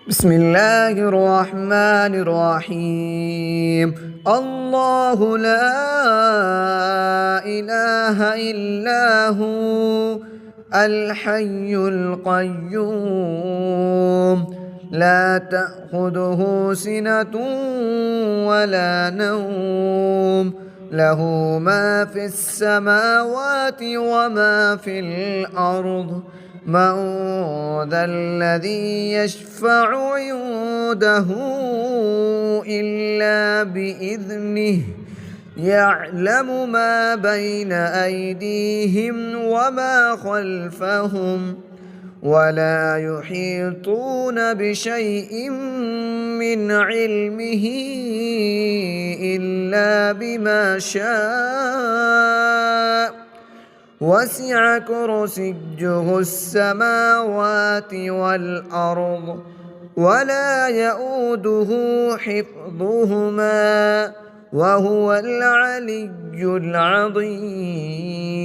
بسم الله الرحمن الرحيم. الله لا إله إلا هو الحي القيوم لا تأخذه سنة ولا نوم له ما في السماوات وما في الأرض من ذا الذي يشفع عنده إلا بإذنه يعلم ما بين أيديهم وما خلفهم ولا يحيطون بشيء من علمه إلا بما شاء وسع كرسيه السماوات والأرض ولا يؤوده حفظهما وهو العلي العظيم.